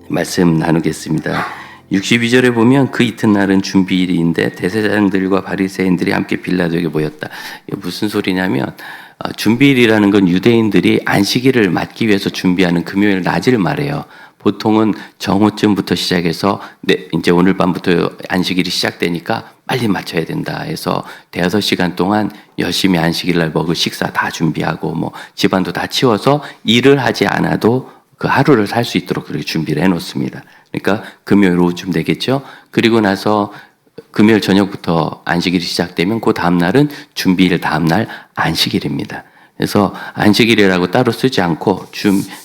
말씀 나누겠습니다. 62절에 보면 그 이튿날은 준비일인데 대제사장들과 바리새인들이 함께 빌라도에게 모였다. 이게 무슨 소리냐면 준비일이라는 건 유대인들이 안식일을 맞기 위해서 준비하는 금요일 낮을 말해요. 보통은 정오쯤부터 시작해서 이제 오늘 밤부터 안식일이 시작되니까 빨리 맞춰야 된다 해서 대여섯 시간 동안 열심히 안식일 날 먹을 식사 다 준비하고 뭐 집안도 다 치워서 일을 하지 않아도 그 하루를 살 수 있도록 그렇게 준비를 해놓습니다. 그러니까 금요일 오후쯤 되겠죠. 그리고 나서 금요일 저녁부터 안식일이 시작되면 그 다음날은 준비일 다음날 안식일입니다. 그래서 안식일이라고 따로 쓰지 않고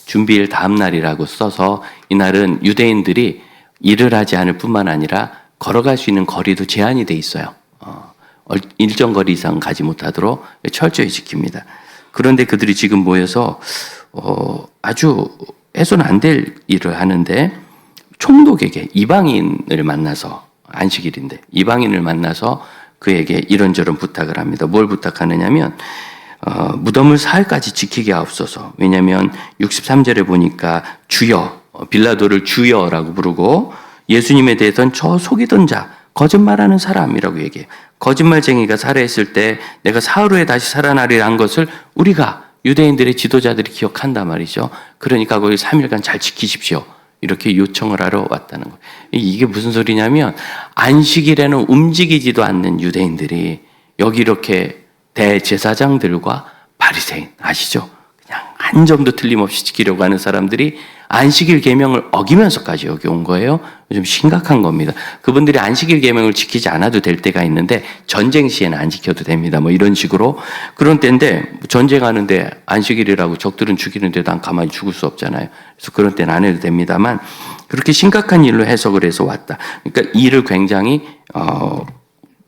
준비일 다음날이라고 써서 이날은 유대인들이 일을 하지 않을 뿐만 아니라 걸어갈 수 있는 거리도 제한이 돼 있어요. 일정 거리 이상 가지 못하도록 철저히 지킵니다. 그런데 그들이 지금 모여서 아주 해서는 안 될 일을 하는데 총독에게 이방인을 만나서 안식일인데 이방인을 만나서 그에게 이런저런 부탁을 합니다. 뭘 부탁하느냐면 무덤을 사흘까지 지키게 하옵소서. 왜냐하면 63절에 보니까 주여, 빌라도를 주여라고 부르고 예수님에 대해서는 저 속이던 자, 거짓말하는 사람이라고 얘기해요. 거짓말쟁이가 살아있을 때 내가 사흘 후에 다시 살아나리라 한 것을 우리가 유대인들의 지도자들이 기억한단 말이죠. 그러니까 거기 3일간 잘 지키십시오. 이렇게 요청을 하러 왔다는 거예요. 이게 무슨 소리냐면 안식일에는 움직이지도 않는 유대인들이 여기 이렇게 대제사장들과 바리새인 아시죠? 그냥 한 점도 틀림없이 지키려고 하는 사람들이 안식일 계명을 어기면서까지 여기 온 거예요. 좀 심각한 겁니다. 그분들이 안식일 계명을 지키지 않아도 될 때가 있는데 전쟁 시에는 안 지켜도 됩니다. 뭐 이런 식으로 그런 때인데 전쟁하는데 안식일이라고 적들은 죽이는데 난 가만히 죽을 수 없잖아요. 그래서 그런 때는 안 해도 됩니다만 그렇게 심각한 일로 해석을 해서 왔다. 그러니까 이를 굉장히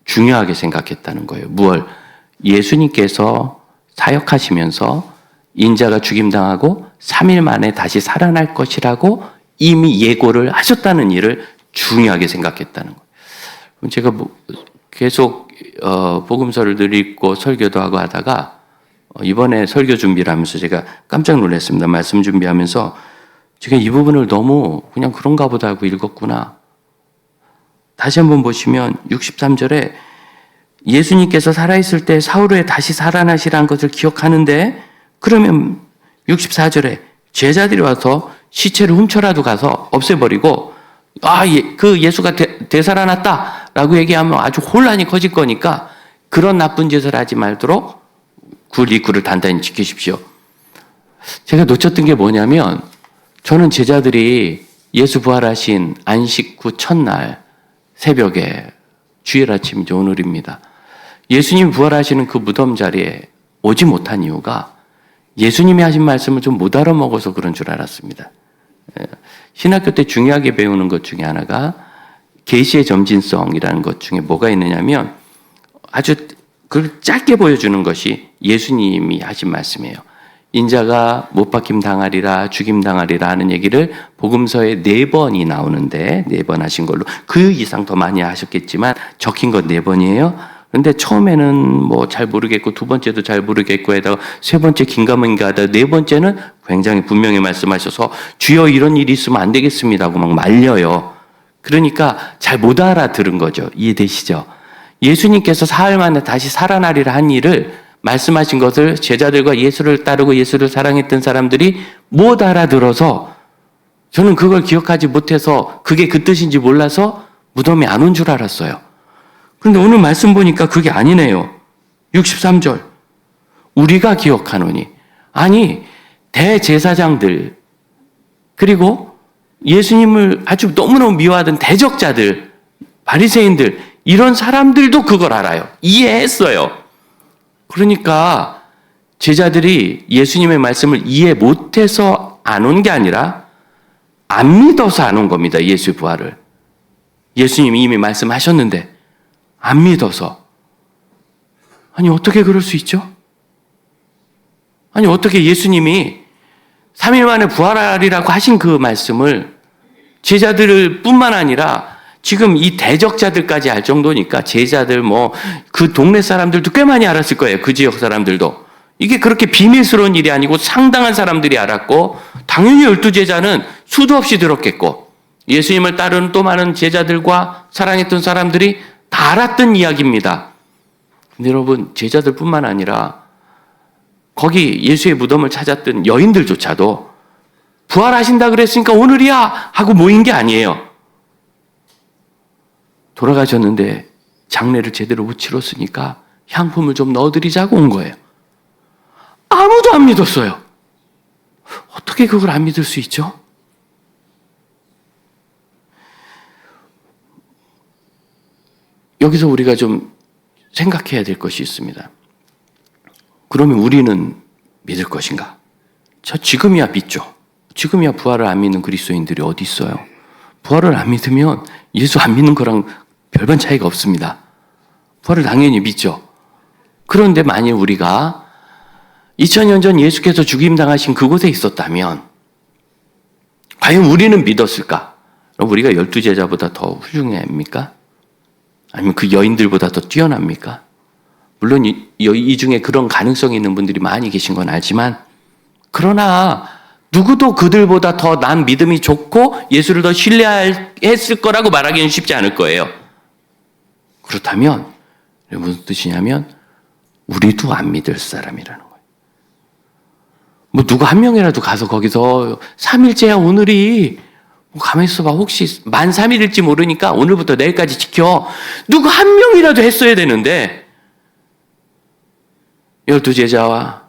중요하게 생각했다는 거예요. 무얼? 예수님께서 사역하시면서 인자가 죽임당하고 3일 만에 다시 살아날 것이라고 이미 예고를 하셨다는 일을 중요하게 생각했다는 거예요. 제가 계속 복음서를 늘 읽고 설교도 하고 하다가 이번에 설교 준비를 하면서 제가 깜짝 놀랐습니다. 말씀 준비하면서 제가 이 부분을 너무 그냥 그런가 보다 하고 읽었구나. 다시 한번 보시면 63절에 예수님께서 살아있을 때 사흘 후에 다시 살아나시라는 것을 기억하는데 그러면 64절에 제자들이 와서 시체를 훔쳐라도 가서 없애버리고 그 예수가 되살아났다라고 얘기하면 아주 혼란이 커질 거니까 그런 나쁜 짓을 하지 말도록 굴 입구를 단단히 지키십시오. 제가 놓쳤던 게 뭐냐면 저는 제자들이 예수 부활하신 안식 후 첫날 새벽에 주일 아침이죠. 오늘입니다. 예수님이 부활하시는 그 무덤 자리에 오지 못한 이유가 예수님이 하신 말씀을 좀 못 알아먹어서 그런 줄 알았습니다. 신학교 때 중요하게 배우는 것 중에 하나가 계시의 점진성이라는 것 중에 뭐가 있느냐면 아주 그걸 짧게 보여주는 것이 예수님이 하신 말씀이에요. 인자가 못 박힘 당하리라 죽임 당하리라 하는 얘기를 복음서에 4번이 나오는데 4번 하신 걸로 그 이상 더 많이 하셨겠지만 적힌 건 4번이에요. 근데 처음에는 뭐 잘 모르겠고 두 번째도 잘 모르겠고 해다가 세 번째 긴가민가 하다 네 번째는 굉장히 분명히 말씀하셔서 주여 이런 일이 있으면 안 되겠습니다 하고 막 말려요. 그러니까 잘 못 알아들은 거죠. 이해되시죠? 예수님께서 사흘 만에 다시 살아나리라 한 일을 말씀하신 것을 제자들과 예수를 따르고 예수를 사랑했던 사람들이 못 알아들어서 저는 그걸 기억하지 못해서 그게 그 뜻인지 몰라서 무덤에 안 온 줄 알았어요. 그런데 오늘 말씀 보니까 그게 아니네요. 63절. 우리가 기억하노니. 아니, 대제사장들, 그리고 예수님을 아주 너무너무 미워하던 대적자들, 바리새인들, 이런 사람들도 그걸 알아요. 이해했어요. 그러니까 제자들이 예수님의 말씀을 이해 못해서 안 온 게 아니라 안 믿어서 안 온 겁니다. 예수의 부활을. 예수님이 이미 말씀하셨는데 안 믿어서. 아니 어떻게 그럴 수 있죠? 아니 어떻게 예수님이 3일 만에 부활하리라고 하신 그 말씀을 제자들 뿐만 아니라 지금 이 대적자들까지 알 정도니까 제자들 그 동네 사람들도 꽤 많이 알았을 거예요. 그 지역 사람들도. 이게 그렇게 비밀스러운 일이 아니고 상당한 사람들이 알았고 당연히 12제자는 수도 없이 들었겠고 예수님을 따르는 또 많은 제자들과 사랑했던 사람들이 다 알았던 이야기입니다. 근데 여러분, 제자들뿐만 아니라 거기 예수의 무덤을 찾았던 여인들조차도 부활하신다 그랬으니까 오늘이야 하고 모인 게 아니에요. 돌아가셨는데 장례를 제대로 못 치렀으니까 향품을 좀 넣어드리자고 온 거예요. 아무도 안 믿었어요. 어떻게 그걸 안 믿을 수 있죠? 여기서 우리가 좀 생각해야 될 것이 있습니다. 그러면 우리는 믿을 것인가? 저 지금이야 믿죠. 지금이야 부활을 안 믿는 그리스도인들이 어디 있어요? 부활을 안 믿으면 예수 안 믿는 거랑 별반 차이가 없습니다. 부활을 당연히 믿죠. 그런데 만일 우리가 2000년 전 예수께서 죽임당하신 그곳에 있었다면 과연 우리는 믿었을까? 우리가 12제자보다 더 훌륭합니까? 아니면 그 여인들보다 더 뛰어납니까? 물론 이 중에 그런 가능성이 있는 분들이 많이 계신 건 알지만, 그러나 누구도 그들보다 더 난 믿음이 좋고 예수를 더 신뢰했을 거라고 말하기는 쉽지 않을 거예요. 그렇다면 무슨 뜻이냐면 우리도 안 믿을 사람이라는 거예요. 뭐 누구 한 명이라도 가서 거기서 3일째야 오늘이, 가만히 있어봐, 혹시 만 3일일지 모르니까 오늘부터 내일까지 지켜, 누구 한 명이라도 했어야 되는데 12제자와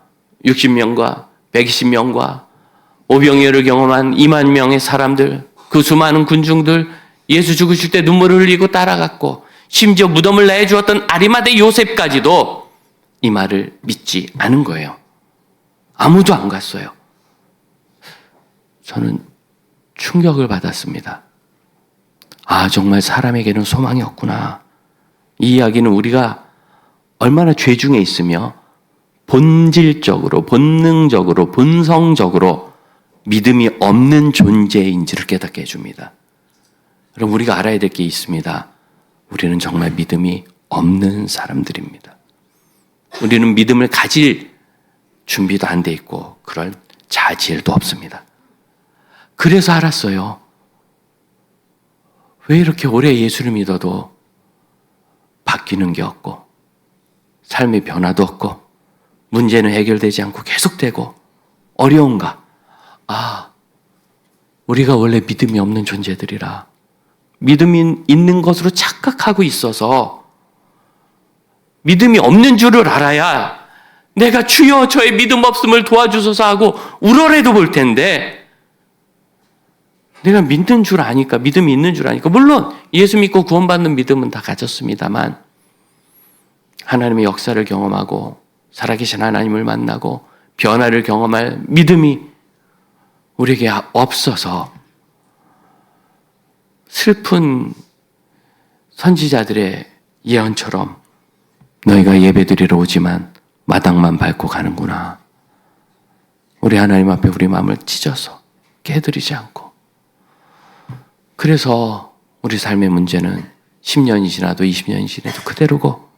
60명과 120명과 오병이어를 경험한 2만 명의 사람들, 그 수많은 군중들, 예수 죽으실 때 눈물을 흘리고 따라갔고 심지어 무덤을 내주었던 아리마대 요셉까지도 이 말을 믿지 않은 거예요. 아무도 안 갔어요. 저는 충격을 받았습니다. 아, 정말 사람에게는 소망이 없구나. 이 이야기는 우리가 얼마나 죄중에 있으며 본질적으로, 본능적으로, 본성적으로 믿음이 없는 존재인지를 깨닫게 해줍니다. 그럼 우리가 알아야 될 게 있습니다. 우리는 정말 믿음이 없는 사람들입니다. 우리는 믿음을 가질 준비도 안 돼 있고 그럴 자질도 없습니다. 그래서 알았어요. 왜 이렇게 오래 예수를 믿어도 바뀌는 게 없고 삶의 변화도 없고 문제는 해결되지 않고 계속되고 어려운가? 아, 우리가 원래 믿음이 없는 존재들이라 믿음이 있는 것으로 착각하고 있어서 믿음이 없는 줄을 알아야 내가 주여 저의 믿음 없음을 도와주소서 하고 울어라도 볼 텐데, 내가 믿는 줄 아니까, 믿음이 있는 줄 아니까, 물론 예수 믿고 구원받는 믿음은 다 가졌습니다만 하나님의 역사를 경험하고 살아계신 하나님을 만나고 변화를 경험할 믿음이 우리에게 없어서 슬픈 선지자들의 예언처럼 너희가 예배드리러 오지만 마당만 밟고 가는구나. 우리 하나님 앞에 우리 마음을 찢어서 깨드리지 않고, 그래서 우리 삶의 문제는 10년이 지나도 20년이 지나도 그대로고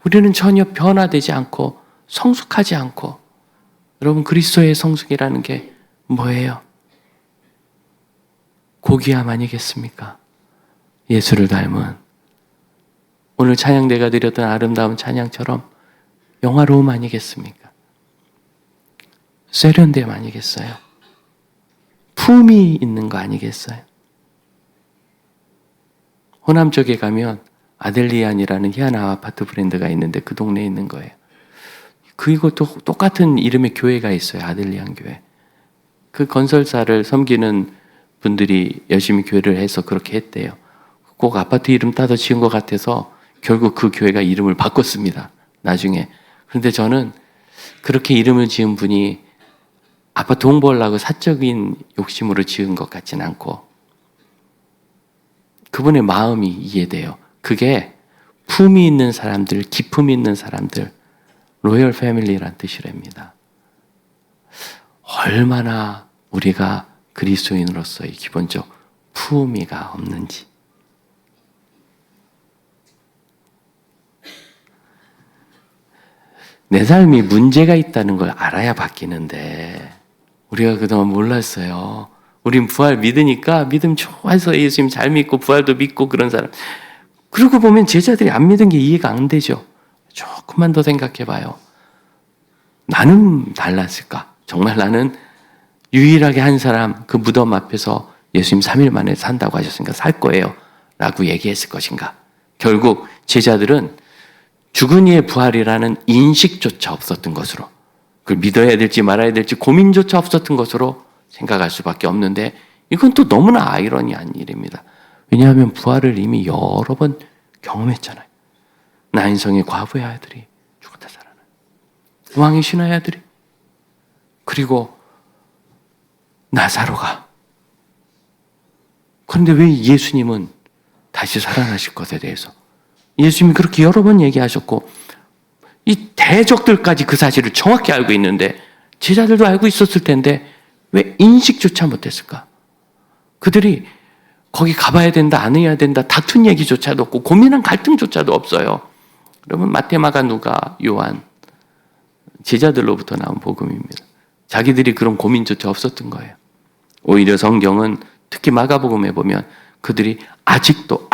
우리는 전혀 변화되지 않고 성숙하지 않고. 여러분, 그리스도의 성숙이라는 게 뭐예요? 고귀함 아니겠습니까? 예수를 닮은, 오늘 찬양대가 드렸던 아름다운 찬양처럼 영화로움 아니겠습니까? 세련됨 아니겠어요? 품이 있는 거 아니겠어요? 호남 쪽에 가면 아델리안이라는 희한한 아파트 브랜드가 있는데 그 동네에 있는 거예요. 그것도 똑같은 이름의 교회가 있어요. 아델리안 교회. 그 건설사를 섬기는 분들이 열심히 교회를 해서 그렇게 했대요. 꼭 아파트 이름 따서 지은 것 같아서 결국 그 교회가 이름을 바꿨습니다. 나중에. 그런데 저는 그렇게 이름을 지은 분이 아파트 홍보하려고 사적인 욕심으로 지은 것 같진 않고 그분의 마음이 이해돼요. 그게 품이 있는 사람들, 기품이 있는 사람들, 로열 패밀리라는 뜻이랍니다. 얼마나 우리가 그리스도인으로서의 기본적 품위가 없는지. 내 삶이 문제가 있다는 걸 알아야 바뀌는데 우리가 그동안 몰랐어요. 우린 부활 믿으니까 믿음 좋아해서 예수님 잘 믿고 부활도 믿고 그런 사람. 그러고 보면 제자들이 안 믿은 게 이해가 안 되죠. 조금만 더 생각해 봐요. 나는 달랐을까? 정말 나는 유일하게 한 사람 그 무덤 앞에서 예수님 3일 만에 산다고 하셨으니까 살 거예요 라고 얘기했을 것인가? 결국 제자들은 죽은 이의 부활이라는 인식조차 없었던 것으로, 그걸 믿어야 될지 말아야 될지 고민조차 없었던 것으로 생각할 수밖에 없는데, 이건 또 너무나 아이러니한 일입니다. 왜냐하면 부활을 이미 여러 번 경험했잖아요. 나인성의 과부의 아들이 죽었다 살아나, 왕의 신하의 아들이, 그리고 나사로가. 그런데 왜 예수님은 다시 살아나실 것에 대해서 예수님이 그렇게 여러 번 얘기하셨고 이 대적들까지 그 사실을 정확히 알고 있는데, 제자들도 알고 있었을 텐데 왜 인식조차 못했을까? 그들이 거기 가봐야 된다, 안 해야 된다, 다툰 얘기조차도 없고 고민한 갈등조차도 없어요. 여러분, 마태, 마가, 누가, 요한, 제자들로부터 나온 복음입니다. 자기들이 그런 고민조차 없었던 거예요. 오히려 성경은 특히 마가복음에 보면 그들이 아직도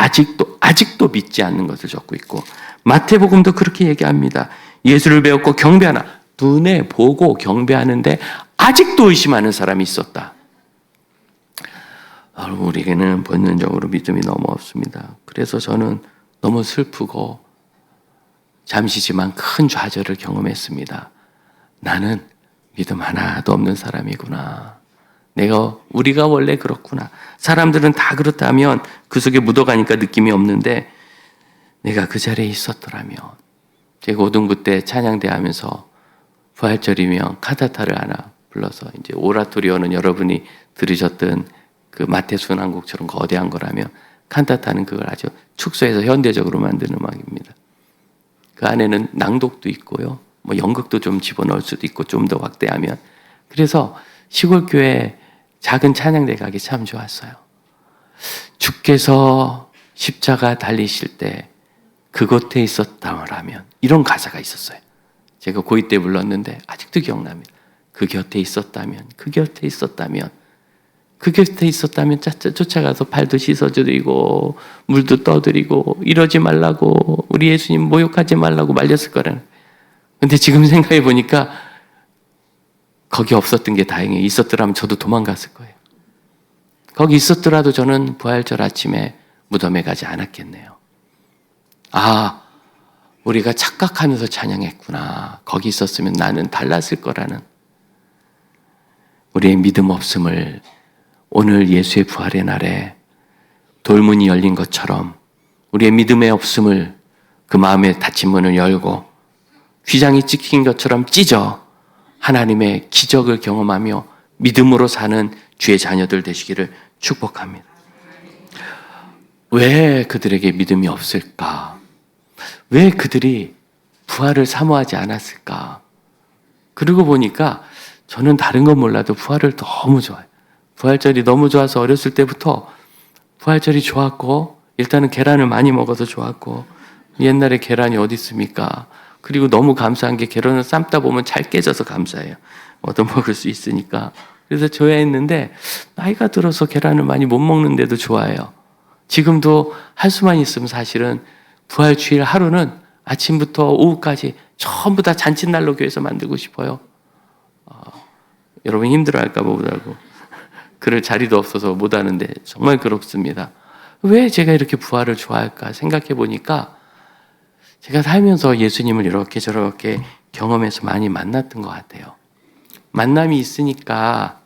믿지 않는 것을 적고 있고, 마태복음도 그렇게 얘기합니다. 예수를 배웠고 경배하나, 눈에 보고 경배하는데 아직도 의심하는 사람이 있었다. 여러분, 우리에게는 본능적으로 믿음이 너무 없습니다. 그래서 저는 너무 슬프고 잠시지만 큰 좌절을 경험했습니다. 나는 믿음 하나도 없는 사람이구나. 우리가 원래 그렇구나. 사람들은 다 그렇다면 그 속에 묻어가니까 느낌이 없는데, 내가 그 자리에 있었더라면. 제가 고등부 때 찬양대 하면서 부활절이면 칸타타를 하나 불러서, 이제 오라토리오는 여러분이 들으셨던 그 마태 순환곡처럼 거대한 거라면, 칸타타는 그걸 아주 축소해서 현대적으로 만든 음악입니다. 그 안에는 낭독도 있고요, 뭐 연극도 좀 집어넣을 수도 있고, 좀 더 확대하면. 그래서 시골 교회 작은 찬양대 가기 참 좋았어요. 주께서 십자가 달리실 때 그곳에 있었다면, 이런 가사가 있었어요. 제가 고2 때 불렀는데 아직도 기억납니다. 그 곁에 있었다면, 그 곁에 있었다면, 그 곁에 있었다면 쫓아가서 발도 씻어드리고 물도 떠드리고 이러지 말라고, 우리 예수님 모욕하지 말라고 말렸을 거라는. 근데 지금 생각해 보니까 거기 없었던 게 다행이에요. 있었더라면 저도 도망갔을 거예요. 거기 있었더라도 저는 부활절 아침에 무덤에 가지 않았겠네요. 아, 우리가 착각하면서 찬양했구나. 거기 있었으면 나는 달랐을 거라는. 우리의 믿음 없음을 오늘 예수의 부활의 날에 돌문이 열린 것처럼, 우리의 믿음의 없음을, 그 마음의 닫힌 문을 열고 휘장이 찍힌 것처럼 찢어 하나님의 기적을 경험하며 믿음으로 사는 주의 자녀들 되시기를 축복합니다. 왜 그들에게 믿음이 없을까? 왜 그들이 부활을 사모하지 않았을까? 그러고 보니까 저는 다른 건 몰라도 부활을 너무 좋아해요. 부활절이 너무 좋아서 어렸을 때부터 부활절이 좋았고, 일단은 계란을 많이 먹어서 좋았고, 옛날에 계란이 어디 있습니까? 그리고 너무 감사한 게 계란을 삶다 보면 잘 깨져서 감사해요. 얻어먹을 수 있으니까. 그래서 좋아했는데 나이가 들어서 계란을 많이 못 먹는데도 좋아해요. 지금도 할 수만 있으면 사실은 부활 주일 하루는 아침부터 오후까지 전부 다 잔칫날로 교회에서 만들고 싶어요. 여러분 힘들어할까 봐 못하고, 그럴 자리도 없어서 못하는데 정말 그렇습니다. 왜 제가 이렇게 부활을 좋아할까 생각해 보니까, 제가 살면서 예수님을 이렇게 저렇게 경험해서 많이 만났던 것 같아요. 만남이 있으니까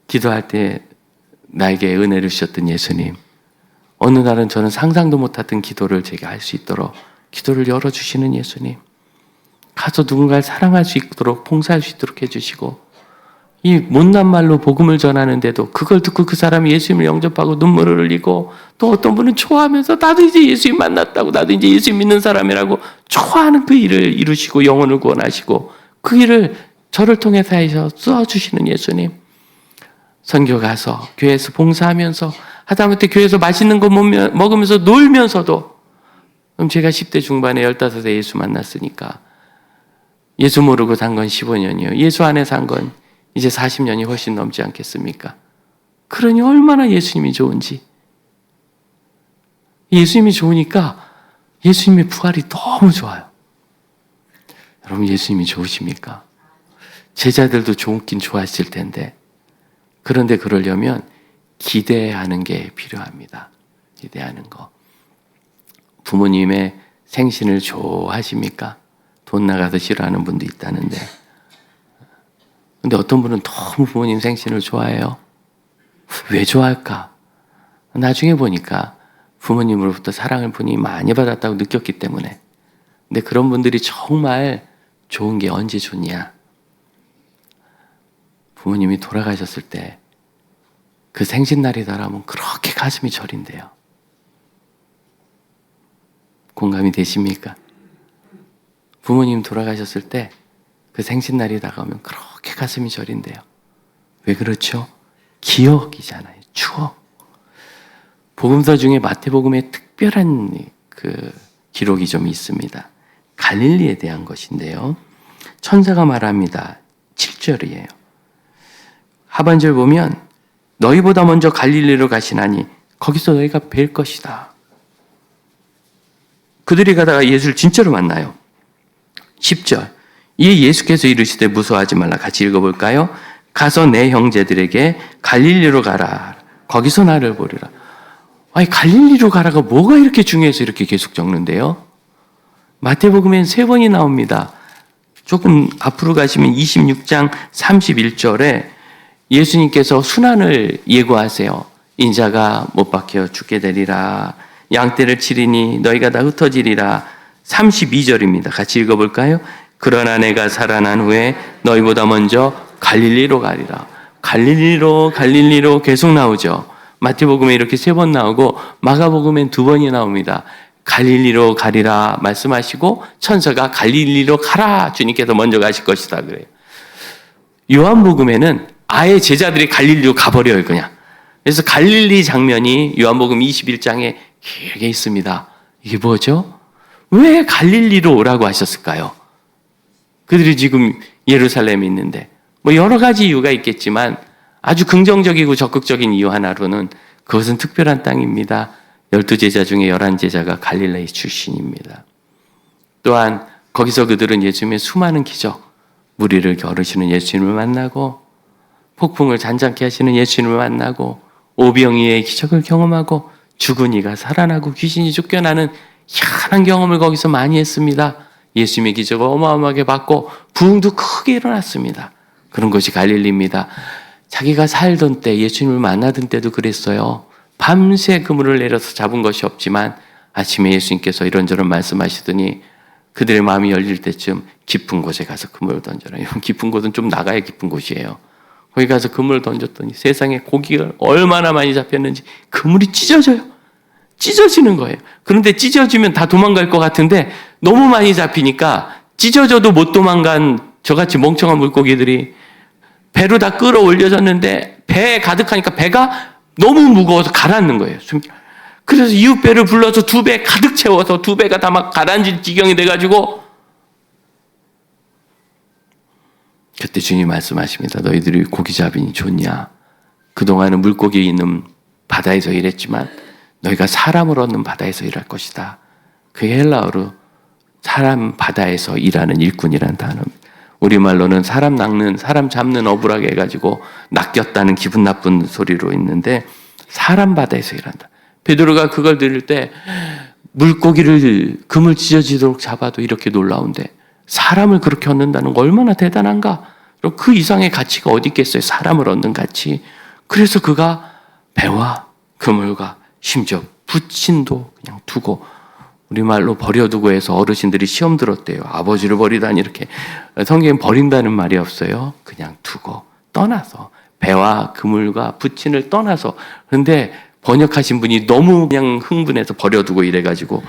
기도할 때 나에게 은혜를 주셨던 예수님, 어느 날은 저는 상상도 못했던 기도를 제가 할 수 있도록 기도를 열어주시는 예수님, 가서 누군가를 사랑할 수 있도록 봉사할 수 있도록 해주시고, 이 못난 말로 복음을 전하는데도 그걸 듣고 그 사람이 예수님을 영접하고 눈물을 흘리고, 또 어떤 분은 좋아하면서 나도 이제 예수님 만났다고, 나도 이제 예수님 믿는 사람이라고 좋아하는 그 일을 이루시고 영혼을 구원하시고, 그 일을 저를 통해서 써주시는 예수님, 선교 가서 교회에서 봉사하면서 하다못해 교회에서 맛있는 거 먹으면서 놀면서도, 그럼 제가 10대 중반에 15세 예수 만났으니까 예수 모르고 산 건 15년이요. 예수 안에 산 건 이제 40년이 훨씬 넘지 않겠습니까? 그러니 얼마나 예수님이 좋은지. 예수님이 좋으니까 예수님의 부활이 너무 좋아요. 여러분, 예수님이 좋으십니까? 제자들도 좋긴 좋았을 텐데, 그런데 그러려면 기대하는 게 필요합니다. 기대하는 거. 부모님의 생신을 좋아하십니까? 돈 나가서 싫어하는 분도 있다는데, 근데 어떤 분은 너무 부모님 생신을 좋아해요. 왜 좋아할까? 나중에 보니까 부모님으로부터 사랑을 본인이 많이 받았다고 느꼈기 때문에. 근데 그런 분들이 정말 좋은 게 언제 좋냐? 부모님이 돌아가셨을 때 그 생신날이다라면 그렇게 가슴이 저린대요. 공감이 되십니까? 부모님 돌아가셨을 때 그 생신날이 다가오면 그렇게 가슴이 저린대요. 왜 그렇죠? 기억이잖아요. 추억. 복음서 중에 마태복음에 특별한 그 기록이 좀 있습니다. 갈릴리에 대한 것인데요. 천사가 말합니다. 7절이에요. 하반절 보면 너희보다 먼저 갈릴리로 가시나니 거기서 너희가 뵐 것이다. 그들이 가다가 예수를 진짜로 만나요. 10절. 이에 예수께서 이르시되 무서워하지 말라. 같이 읽어볼까요? 가서 내 형제들에게 갈릴리로 가라. 거기서 나를 보리라. 아니, 갈릴리로 가라가 뭐가 이렇게 중요해서 이렇게 계속 적는데요? 마태복음엔 3번이 나옵니다. 조금 앞으로 가시면 26장 31절에 예수님께서 순환을 예고하세요. 인자가 못 박혀 죽게 되리라. 양떼를 치리니 너희가 다 흩어지리라. 32절입니다. 같이 읽어볼까요? 그러나 내가 살아난 후에 너희보다 먼저 갈릴리로 가리라. 갈릴리로 계속 나오죠. 마태복음에 이렇게 3번 나오고 마가복음엔 2번이 나옵니다. 갈릴리로 가리라 말씀하시고 천사가 갈릴리로 가라. 주님께서 먼저 가실 것이다 그래요. 요한복음에는 아예 제자들이 갈릴리로 가버려요, 그냥. 그래서 갈릴리 장면이 요한복음 21장에 길게 있습니다. 이게 뭐죠? 왜 갈릴리로 오라고 하셨을까요? 그들이 지금 예루살렘에 있는데, 뭐 여러 가지 이유가 있겠지만 아주 긍정적이고 적극적인 이유 하나로는 그것은 특별한 땅입니다. 12제자 중에 11제자가 갈릴리 출신입니다. 또한 거기서 그들은 예수님의 수많은 기적, 무리를 겨루시는 예수님을 만나고 폭풍을 잔잔케 하시는 예수님을 만나고 오병이의 기적을 경험하고 죽은 이가 살아나고 귀신이 쫓겨나는 희한한 경험을 거기서 많이 했습니다. 예수님의 기적을 어마어마하게 받고 부흥도 크게 일어났습니다. 그런 것이 갈릴리입니다. 자기가 살던 때, 예수님을 만나던 때도 그랬어요. 밤새 그물을 내려서 잡은 것이 없지만 아침에 예수님께서 이런저런 말씀하시더니 그들의 마음이 열릴 때쯤 깊은 곳에 가서 그물을 던져라. 깊은 곳은 좀 나가야 깊은 곳이에요. 거기 가서 그물을 던졌더니 세상에 고기가 얼마나 많이 잡혔는지 그물이 찢어져요. 찢어지는 거예요. 그런데 찢어지면 다 도망갈 것 같은데 너무 많이 잡히니까 찢어져도 못 도망간 저같이 멍청한 물고기들이 배로 다 끌어올려졌는데 배에 가득하니까 배가 너무 무거워서 가라앉는 거예요. 그래서 이웃 배를 불러서 2배 가득 채워서 2배가 다 막 가라앉을 지경이 돼가지고 그때 주님이 말씀하십니다. 너희들이 고기 잡으니 좋냐? 그동안은 물고기 있는 바다에서 일했지만 너희가 사람을 얻는 바다에서 일할 것이다. 그게 헬라어로 사람 바다에서 일하는 일꾼이라는 단어입니다. 우리말로는 사람 낚는, 사람 잡는 어부라게 해가지고 낚였다는 기분 나쁜 소리로 있는데 사람 바다에서 일한다. 베드로가 그걸 들을 때 물고기를 그물 찢어지도록 잡아도 이렇게 놀라운데 사람을 그렇게 얻는다는 거 얼마나 대단한가? 그 이상의 가치가 어디 있겠어요? 사람을 얻는 가치. 그래서 그가 배와 그물과 심지어 부친도 그냥 두고 우리말로 버려두고 해서 어르신들이 시험 들었대요. 아버지를 버리다니 이렇게. 성경엔 버린다는 말이 없어요. 그냥 두고 떠나서 배와 그물과 부친을 떠나서. 그런데 번역하신 분이 너무 그냥 흥분해서 버려두고 이래가지고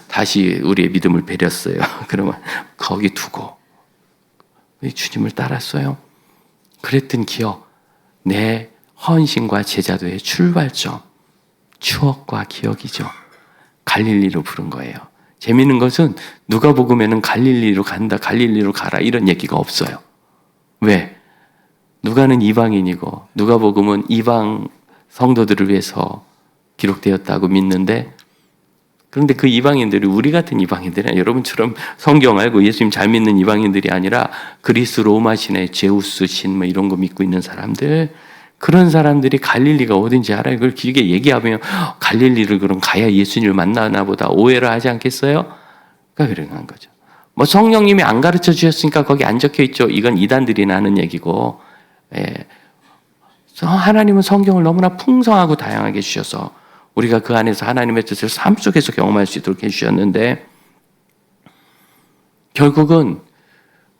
다시 우리의 믿음을 베렸어요. 그러면 거기 두고 주님을 따랐어요. 그랬던 기억, 내 헌신과 제자도의 출발점, 추억과 기억이죠. 갈릴리로 부른 거예요. 재미있는 것은 누가복음에는 갈릴리로 간다, 갈릴리로 가라 이런 얘기가 없어요. 왜? 누가는 이방인이고 누가복음은 이방 성도들을 위해서 기록되었다고 믿는데, 그런데 그 이방인들이 우리 같은 이방인들이 여러분처럼 성경 알고 예수님 잘 믿는 이방인들이 아니라 그리스 로마 신의 제우스 신 뭐 이런 거 믿고 있는 사람들, 그런 사람들이 갈릴리가 어딘지 알아요. 그걸 길게 얘기하면 갈릴리를 그럼 가야 예수님을 만나나 보다 오해를 하지 않겠어요? 그러니까 그런 거죠. 뭐 성령님이 안 가르쳐 주셨으니까 거기 안 적혀 있죠. 이건 이단들이 하는 얘기고, 하나님은 성경을 너무나 풍성하고 다양하게 주셔서 우리가 그 안에서 하나님의 뜻을 삶 속에서 경험할 수 있도록 해주셨는데, 결국은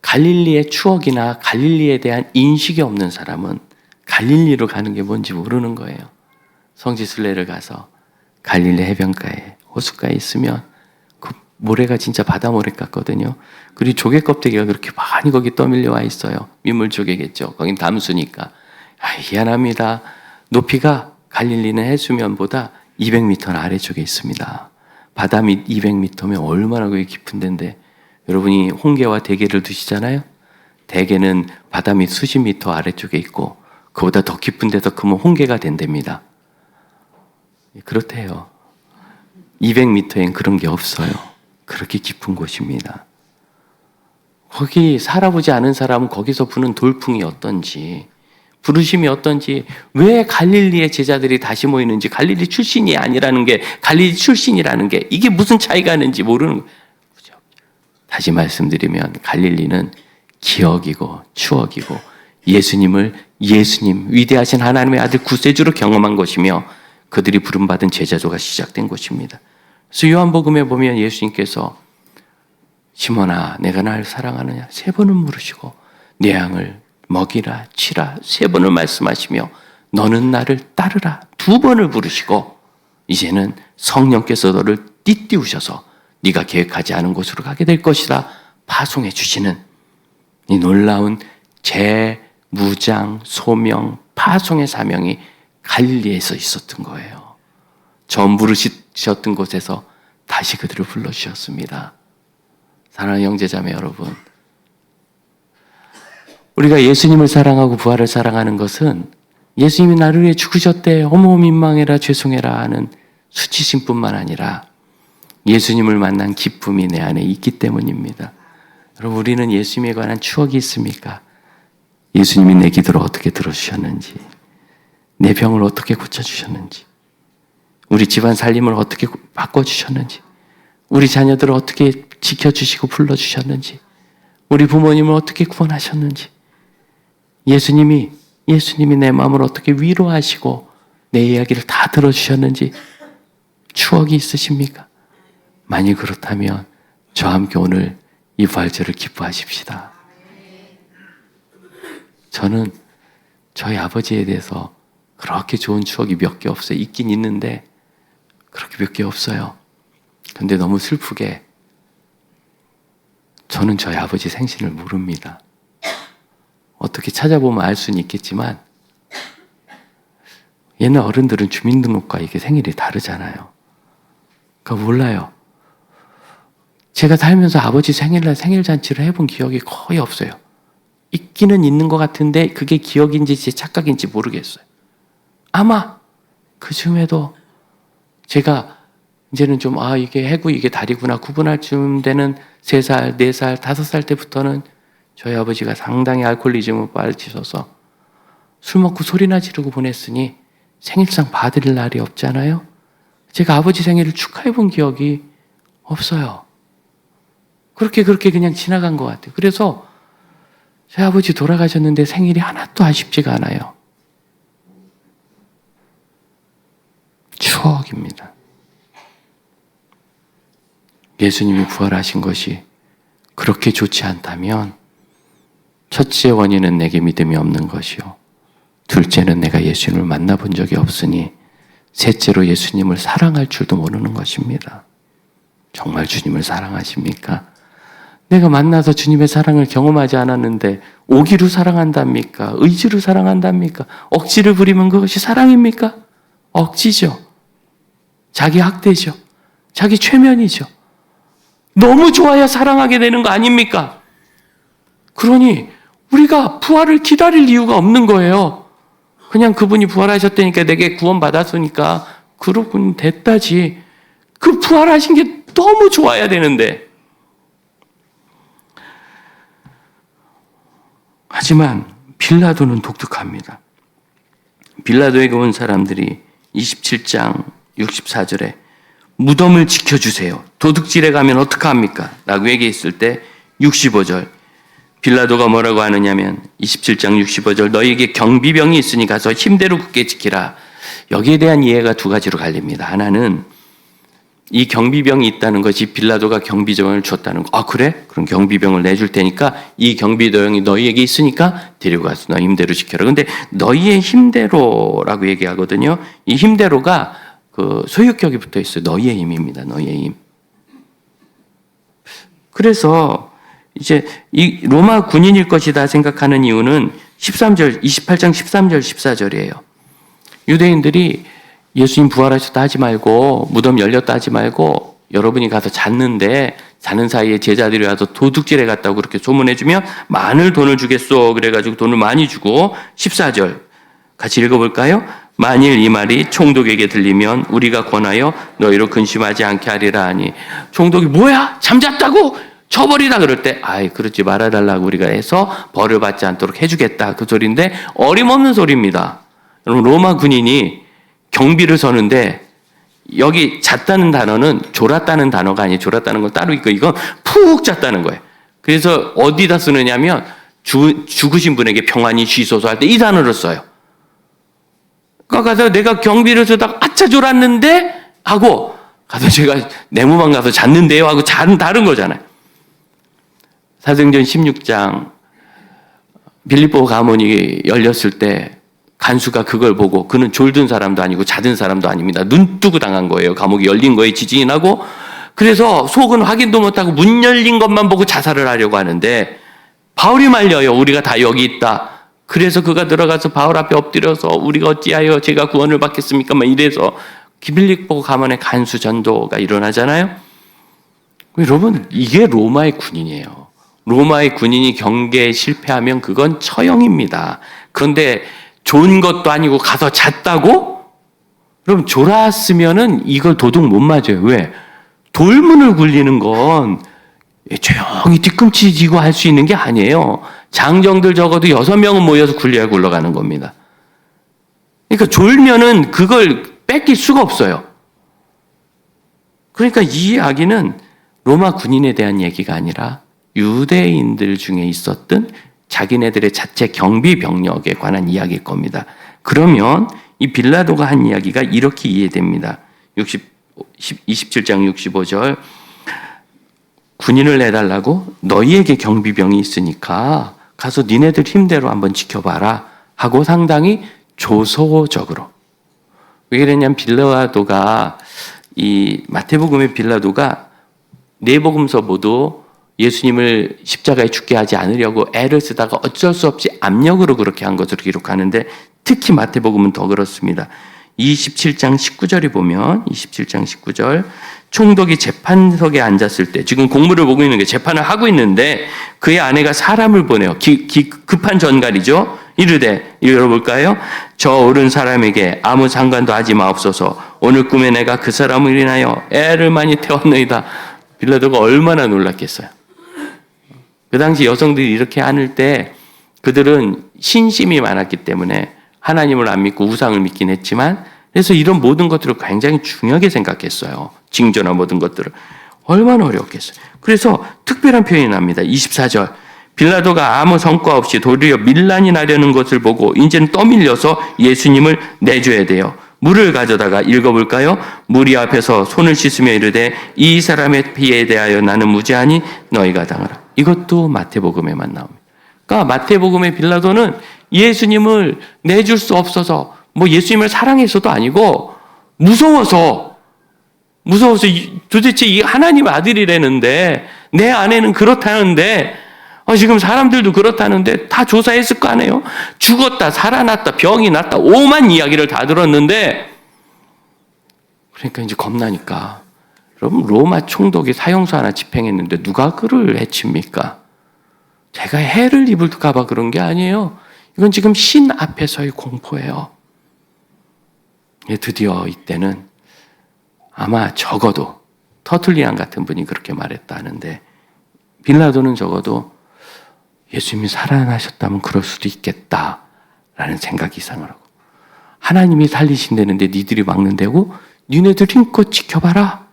갈릴리의 추억이나 갈릴리에 대한 인식이 없는 사람은 갈릴리로 가는 게 뭔지 모르는 거예요. 성지순례를 가서 갈릴리 해변가에 호숫가에 있으면 그 모래가 진짜 바다 모래 같거든요. 그리고 조개 껍데기가 그렇게 많이 거기 떠밀려 와 있어요. 민물 조개겠죠. 거긴 담수니까. 희한합니다. 높이가 갈릴리는 해수면보다 200m 아래쪽에 있습니다. 바다 밑 200m면 얼마나 그게 깊은 데인데, 여러분이 홍게와 대게를 드시잖아요. 대게는 바다 밑 수십 미터 아래쪽에 있고 그보다 더 깊은 데서 크면 홍게가 된답니다. 그렇대요. 200m엔 그런 게 없어요. 그렇게 깊은 곳입니다. 거기 살아보지 않은 사람은 거기서 부는 돌풍이 어떤지, 부르심이 어떤지, 왜 갈릴리의 제자들이 다시 모이는지, 갈릴리 출신이 아니라는 게, 갈릴리 출신이라는 게 이게 무슨 차이가 있는지 모르는 거예요. 다시 말씀드리면 갈릴리는 기억이고 추억이고 예수님 위대하신 하나님의 아들 구세주로 경험한 것이며 그들이 부름받은 제자조가 시작된 것입니다. 그래서 요한복음에 보면 예수님께서 시몬아 내가 날 사랑하느냐 3번은 물으시고 내 양을 먹이라 치라 3번을 말씀하시며 너는 나를 따르라 2번을 부르시고 이제는 성령께서 너를 띠띠우셔서 네가 계획하지 않은 곳으로 가게 될 것이다 파송해 주시는 이 놀라운 재무장, 소명, 파송의 사명이 갈릴리에서 있었던 거예요. 처음 부르셨던 곳에서 다시 그들을 불러주셨습니다. 사랑하는 형제자매 여러분, 우리가 예수님을 사랑하고 부활을 사랑하는 것은 예수님이 나를 위해 죽으셨대 어머 민망해라 죄송해라 하는 수치심뿐만 아니라 예수님을 만난 기쁨이 내 안에 있기 때문입니다. 여러분, 우리는 예수님에 관한 추억이 있습니까? 예수님이 내 기도를 어떻게 들어주셨는지, 내 병을 어떻게 고쳐주셨는지, 우리 집안 살림을 어떻게 바꿔주셨는지, 우리 자녀들을 어떻게 지켜주시고 불러주셨는지, 우리 부모님을 어떻게 구원하셨는지, 예수님이 내 마음을 어떻게 위로하시고 내 이야기를 다 들어주셨는지 추억이 있으십니까? 만일 그렇다면 저와 함께 오늘 이 부활절을 기뻐하십시다. 저는 저희 아버지에 대해서 그렇게 좋은 추억이 몇 개 없어요. 있긴 있는데 그렇게 몇 개 없어요. 근데 너무 슬프게 저는 저희 아버지 생신을 모릅니다. 어떻게 찾아보면 알 수는 있겠지만 옛날 어른들은 주민등록과 이게 생일이 다르잖아요. 그러니까 몰라요. 제가 살면서 아버지 생일날 생일잔치를 해본 기억이 거의 없어요. 있기는 있는 것 같은데 그게 기억인지 제 착각인지 모르겠어요. 아마 그 즈음에도 제가 이제는 좀 이게 해고 이게 다리구나 구분할 쯤 되는 3살, 4살, 5살 때부터는 저희 아버지가 상당히 알코올리즘을 빠지셔서 술 먹고 소리나 지르고 보냈으니 생일상 봐드릴 날이 없잖아요. 제가 아버지 생일을 축하해 본 기억이 없어요. 그렇게 그냥 지나간 것 같아요. 그래서 저희 아버지 돌아가셨는데 생일이 하나도 아쉽지가 않아요. 추억입니다. 예수님이 부활하신 것이 그렇게 좋지 않다면 첫째 원인은 내게 믿음이 없는 것이요. 둘째는 내가 예수님을 만나본 적이 없으니 셋째로 예수님을 사랑할 줄도 모르는 것입니다. 정말 주님을 사랑하십니까? 내가 만나서 주님의 사랑을 경험하지 않았는데 오기로 사랑한답니까? 의지로 사랑한답니까? 억지를 부리면 그것이 사랑입니까? 억지죠. 자기 학대죠. 자기 최면이죠. 너무 좋아야 사랑하게 되는 거 아닙니까? 그러니 우리가 부활을 기다릴 이유가 없는 거예요. 그냥 그분이 부활하셨다니까 내게 구원받았으니까 그러군 됐다지. 그 부활하신 게 너무 좋아야 되는데. 하지만 빌라도는 독특합니다. 빌라도에게 온 사람들이 27장 64절에 무덤을 지켜주세요. 도둑질에 가면 어떡합니까? 라고 얘기했을 때 65절 빌라도가 뭐라고 하느냐면 27장 65절 너희에게 경비병이 있으니 가서 힘대로 굳게 지키라. 여기에 대한 이해가 두 가지로 갈립니다. 하나는 이 경비병이 있다는 것이 빌라도가 경비병을 줬다는 거. 아 그래? 그럼 경비병을 내줄 테니까 이 경비병이 너희에게 있으니까 데리고 가서 너희 힘대로 지켜라. 근데 너희의 힘대로라고 얘기하거든요. 이 힘대로가 그 소유격이 붙어 있어요. 너희의 힘입니다. 너희의 힘. 그래서 이제 이 로마 군인일 것이다 생각하는 이유는 28장 13절 14절이에요. 유대인들이 예수님 부활하셨다 하지 말고 무덤 열렸다 하지 말고 여러분이 가서 잤는데 자는 사이에 제자들이 와서 도둑질해 갔다고 그렇게 소문해주면 많은 돈을 주겠소. 그래가지고 돈을 많이 주고 14절 같이 읽어볼까요? 만일 이 말이 총독에게 들리면 우리가 권하여 너희로 근심하지 않게 하리라 하니 총독이 뭐야? 잠잤다고? 쳐버리라 그럴 때 아이 그러지 말아달라고 우리가 해서 벌을 받지 않도록 해주겠다 그 소리인데 어림없는 소리입니다. 여러분 로마 군인이 경비를 서는데 여기 잤다는 단어는 졸았다는 단어가 아니에요. 졸았다는 건 따로 있고 이건 푹 잤다는 거예요. 그래서 어디다 쓰느냐면 죽으신 분에게 평안히 쉬소서 할 때 이 단어를 써요. 그러니까 가서 내가 경비를 서다가 아차 졸았는데 하고 가서 제가 내무방 가서 잤는데요 하고 다른 거잖아요. 사도행전 16장 빌립보 가문이 열렸을 때 간수가 그걸 보고 그는 졸든 사람도 아니고 자든 사람도 아닙니다. 눈 뜨고 당한 거예요. 감옥이 열린 거에 지진이 나고 그래서 속은 확인도 못하고 문 열린 것만 보고 자살을 하려고 하는데 바울이 말려요. 우리가 다 여기 있다. 그래서 그가 들어가서 바울 앞에 엎드려서 우리가 어찌하여 제가 구원을 받겠습니까? 막 이래서 빌립보 가문의 간수 전도가 일어나잖아요. 여러분 이게 로마의 군인이에요. 로마의 군인이 경계에 실패하면 그건 처형입니다. 그런데 좋은 것도 아니고 가서 잤다고? 그럼 졸았으면은 이걸 도둑 못 맞아요. 왜? 돌문을 굴리는 건 조용히 뒤꿈치 지고 할 수 있는 게 아니에요. 장정들 적어도 6명은 모여서 굴려야 굴러가는 겁니다. 그러니까 졸면은 그걸 뺏길 수가 없어요. 그러니까 이 이야기는 로마 군인에 대한 얘기가 아니라 유대인들 중에 있었던 자기네들의 자체 경비 병력에 관한 이야기일 겁니다. 그러면 이 빌라도가 한 이야기가 이렇게 이해됩니다. 27장 65절 군인을 내달라고 너희에게 경비병이 있으니까 가서 니네들 힘대로 한번 지켜봐라 하고 상당히 조소적으로. 왜 그랬냐면 빌라도가 이 마태복음의 빌라도가 네 복음서 모두 예수님을 십자가에 죽게 하지 않으려고 애를 쓰다가 어쩔 수 없이 압력으로 그렇게 한 것으로 기록하는데 특히 마태복음은 더 그렇습니다. 27장 19절에 보면 27장 19절 총독이 재판석에 앉았을 때 지금 공무를 보고 있는 게 재판을 하고 있는데 그의 아내가 사람을 보내요. 급한 전갈이죠. 이르되 읽어볼까요? 저 어른 사람에게 아무 상관도 하지 마옵소서. 오늘 꿈에 내가 그 사람을 인하여 애를 많이 태웠느이다. 빌라도가 얼마나 놀랐겠어요. 그 당시 여성들이 이렇게 안을 때 그들은 신심이 많았기 때문에 하나님을 안 믿고 우상을 믿긴 했지만 그래서 이런 모든 것들을 굉장히 중요하게 생각했어요. 징조나 모든 것들을. 얼마나 어려웠겠어요. 그래서 특별한 표현이 납니다. 24절 빌라도가 아무 성과 없이 도리어 밀란이 나려는 것을 보고 이제는 떠밀려서 예수님을 내줘야 돼요. 물을 가져다가 읽어볼까요? 무리 앞에서 손을 씻으며 이르되 이 사람의 피에 대하여 나는 무죄하니 너희가 당하라. 이것도 마태복음에만 나옵니다. 그러니까 마태복음의 빌라도는 예수님을 내줄 수 없어서 뭐 예수님을 사랑해서도 아니고 무서워서 도대체 이 하나님 아들이라는데 내 아내는 그렇다는데 지금 사람들도 그렇다는데 다 조사했을 거 아니에요? 죽었다 살아났다 병이 났다 오만 이야기를 다 들었는데 그러니까 이제 겁나니까 여러분 로마 총독이 사형수 하나 집행했는데 누가 그를 해칩니까? 제가 해를 입을까 봐 그런 게 아니에요. 이건 지금 신 앞에서의 공포예요. 드디어 이때는 아마 적어도 터툴리안 같은 분이 그렇게 말했다는데, 빌라도는 적어도 예수님이 살아나셨다면 그럴 수도 있겠다라는 생각이 이상을 하고, 하나님이 살리신다는데 니들이 막는다고? 니네들 힘껏 지켜봐라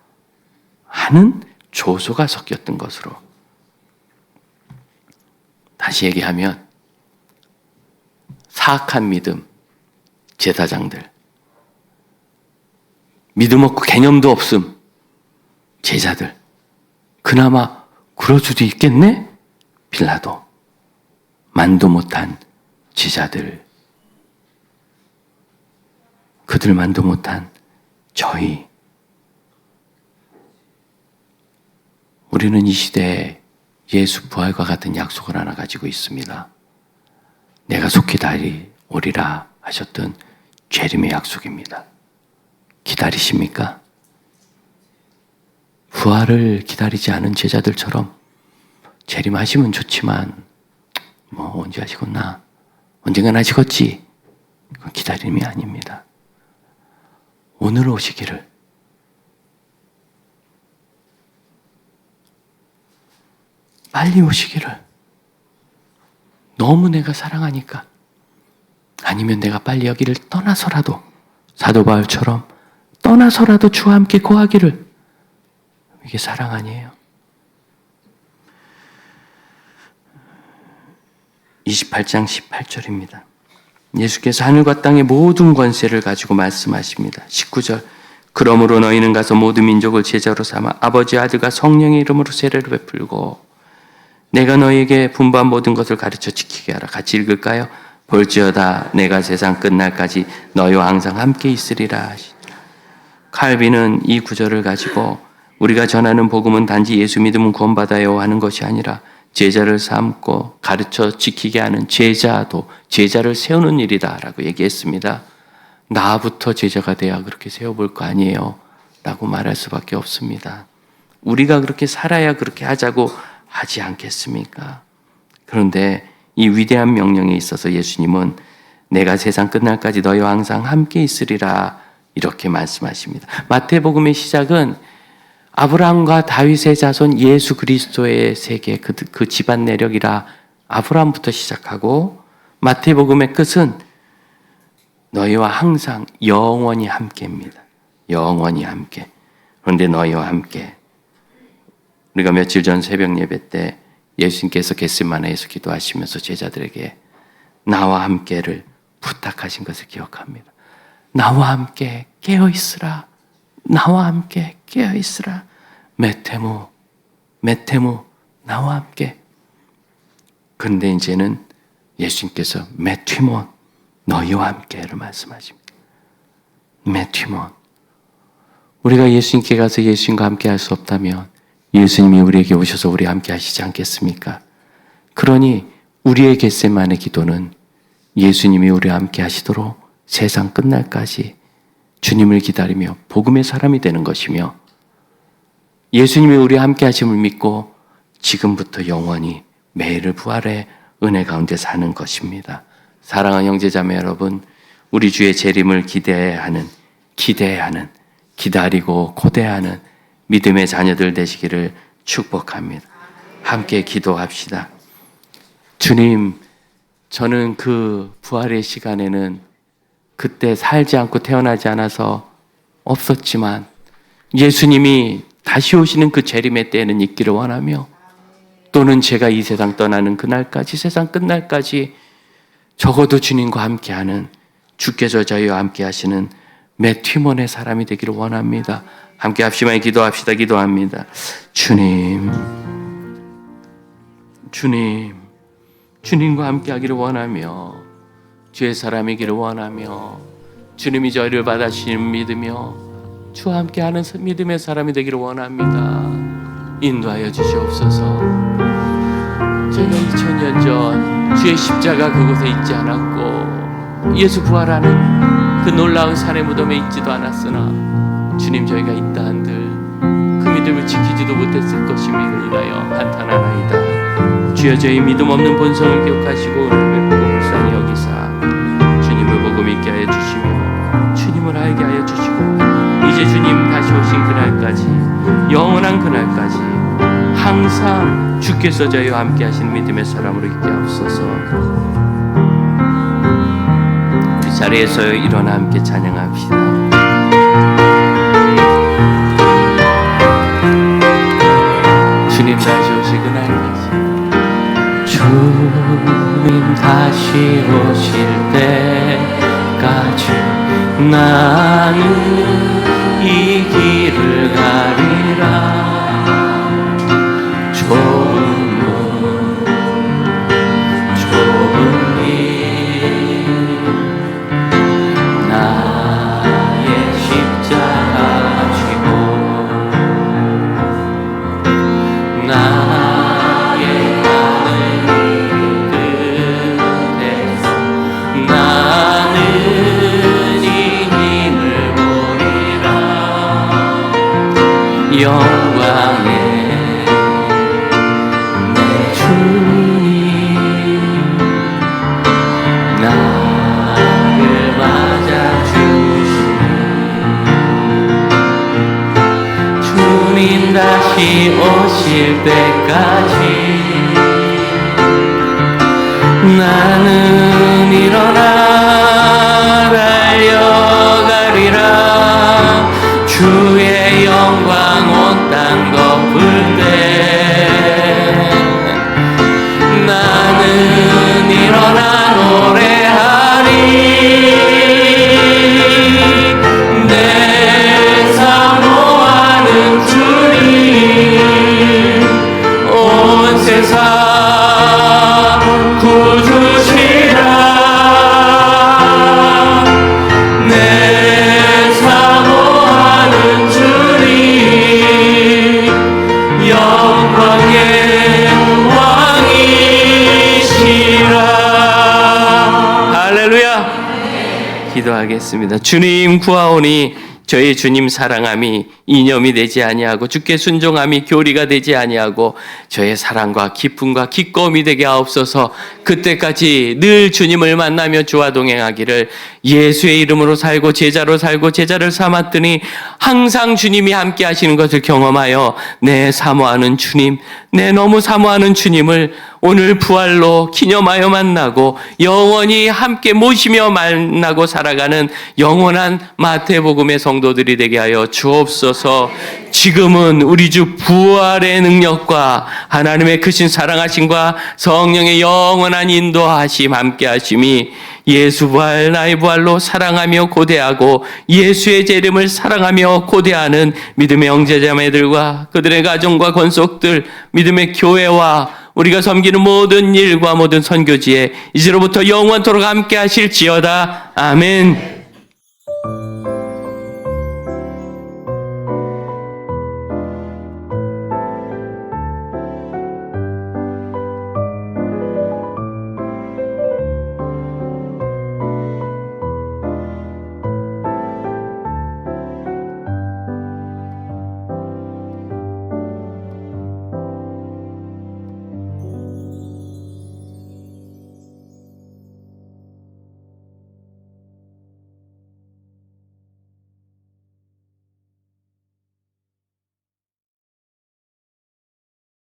하는 조소가 섞였던 것으로. 다시 얘기하면 사악한 믿음, 제사장들, 믿음 없고 개념도 없음, 제자들, 그나마 그럴 수도 있겠네? 빌라도, 만도 못한 제자들, 그들 만도 못한 저희. 우리는 이 시대에 예수 부활과 같은 약속을 하나 가지고 있습니다. 내가 속히 오리라 하셨던 재림의 약속입니다. 기다리십니까? 부활을 기다리지 않은 제자들처럼 재림하시면 좋지만 언제 하시겠나? 언젠간 하시겠지? 그건 기다림이 아닙니다. 오늘 오시기를. 빨리 오시기를. 너무 내가 사랑하니까. 아니면 내가 빨리 여기를 떠나서라도, 사도 바울처럼 떠나서라도 주와 함께 거하기를. 이게 사랑 아니에요? 28장 18절입니다. 예수께서 하늘과 땅의 모든 권세를 가지고 말씀하십니다. 19절. 그러므로 너희는 가서 모든 민족을 제자로 삼아 아버지, 아들과 성령의 이름으로 세례를 베풀고 내가 너희에게 분부한 모든 것을 가르쳐 지키게 하라. 같이 읽을까요? 볼지어다 내가 세상 끝날까지 너희와 항상 함께 있으리라. 칼빈은 이 구절을 가지고 우리가 전하는 복음은 단지 예수 믿으면 구원받아요 하는 것이 아니라 제자를 삼고 가르쳐 지키게 하는 제자를 세우는 일이다 라고 얘기했습니다. 나부터 제자가 돼야 그렇게 세워볼 거 아니에요 라고 말할 수밖에 없습니다. 우리가 그렇게 살아야 그렇게 하자고 하지 않겠습니까? 그런데 이 위대한 명령에 있어서 예수님은 내가 세상 끝날까지 너희와 항상 함께 있으리라 이렇게 말씀하십니다. 마태복음의 시작은 아브라함과 다윗의 자손 예수 그리스도의 세계, 그 집안 내력이라 아브라함부터 시작하고, 마태복음의 끝은 너희와 항상 영원히 함께입니다. 영원히 함께. 그런데 너희와 함께. 우리가 며칠 전 새벽 예배 때 예수님께서 겟세마네에서 기도하시면서 제자들에게 나와 함께를 부탁하신 것을 기억합니다. 나와 함께 깨어있으라. 나와 함께 깨어있으라. 메테모, 나와 함께. 그런데 이제는 예수님께서 메티몬, 너희와 함께를 말씀하십니다. 메티몬. 우리가 예수님께 가서 예수님과 함께 할 수 없다면 예수님이 우리에게 오셔서 우리와 함께 하시지 않겠습니까? 그러니 우리의 겟세마네 기도는 예수님이 우리와 함께 하시도록 세상 끝날까지 주님을 기다리며 복음의 사람이 되는 것이며, 예수님이 우리와 함께 하심을 믿고 지금부터 영원히 매일을 부활의 은혜 가운데 사는 것입니다. 사랑하는 형제자매 여러분, 우리 주의 재림을 기대해야 하는, 기다리고 고대하는 믿음의 자녀들 되시기를 축복합니다. 함께 기도합시다. 주님, 저는 그 부활의 시간에는 그때 살지 않고 태어나지 않아서 없었지만 예수님이 다시 오시는 그 재림의 때에는 있기를 원하며, 또는 제가 이 세상 떠나는 그날까지, 세상 끝날까지 적어도 주님과 함께하는, 주께서 저희와 함께하시는 메티몬의 사람이 되기를 원합니다. 함께 합시면 기도합시다. 기도합니다. 주님과 함께하기를 원하며, 주의 사람이기를 원하며, 주님이 저희를 받아주시는 믿으며 주와 함께하는 믿음의 사람이 되기를 원합니다. 인도하여 주시옵소서. 저희가 2000년 전 주의 십자가 그곳에 있지 않았고 예수 부활하는 그 놀라운 산의 무덤에 있지도 않았으나 주님, 저희가 있다 한들 그 믿음을 지키지도 못했을 것임을 인하여 한탄하나이다. 주여 저희 믿음 없는 본성을 기억하시고 은혜를 베푸고 불쌍히 여기사 주님을 보고 믿게 하여 주시며 주님을 알게 하여 주시고 이제 주님 다시 오신 그날까지 영원한 그날까지 항상 주께서 저희와 함께 하신 믿음의 사람으로 있게 하옵소서. 우리 자리에서 일어나 함께 찬양합시다. 주님 다시 오실 그날까지 주님 다시 오실 때까지 나는 이 길을 가리라. 좁은 길 나의 십자가 지고 나의 가는 길 끝에서 나는 이 힘을 보리라. 영광의 내 주님 나를 맞아주시니 주님 다시 오실 때까지 나는 일어나 달려가리라. 주의 영광 온 땅 덮을 때 나는 일어나 노래하리. 내 사모하는 주님 온 세상 구주시라. 내 사모하는 주님 영광의 왕이시라. 할렐루야. 기도하겠습니다. 주님 구하오니 저희 주님 사랑함이 이념이 되지 아니하고 주께 순종함이 교리가 되지 아니하고 저의 사랑과 기쁨과 기꺼움이 되게 하옵소서. 그때까지 늘 주님을 만나며 주와 동행하기를 예수의 이름으로 살고 제자로 살고 제자를 삼았더니 항상 주님이 함께 하시는 것을 경험하여 내 사모하는 주님, 내 너무 사모하는 주님을 오늘 부활로 기념하여 만나고 영원히 함께 모시며 만나고 살아가는 영원한 마태복음의 성도들이 되게 하여 주옵소서. 지금은 우리 주 부활의 능력과 하나님의 크신 사랑하심과 성령의 영원한 인도하심 함께 하심이 예수 부활 나의 부활로 사랑하며 고대하고 예수의 제 이름을 사랑하며 고대하는 믿음의 형제자매들과 그들의 가정과 권속들, 믿음의 교회와 우리가 섬기는 모든 일과 모든 선교지에 이제로부터 영원토록 함께 하실지어다. 아멘.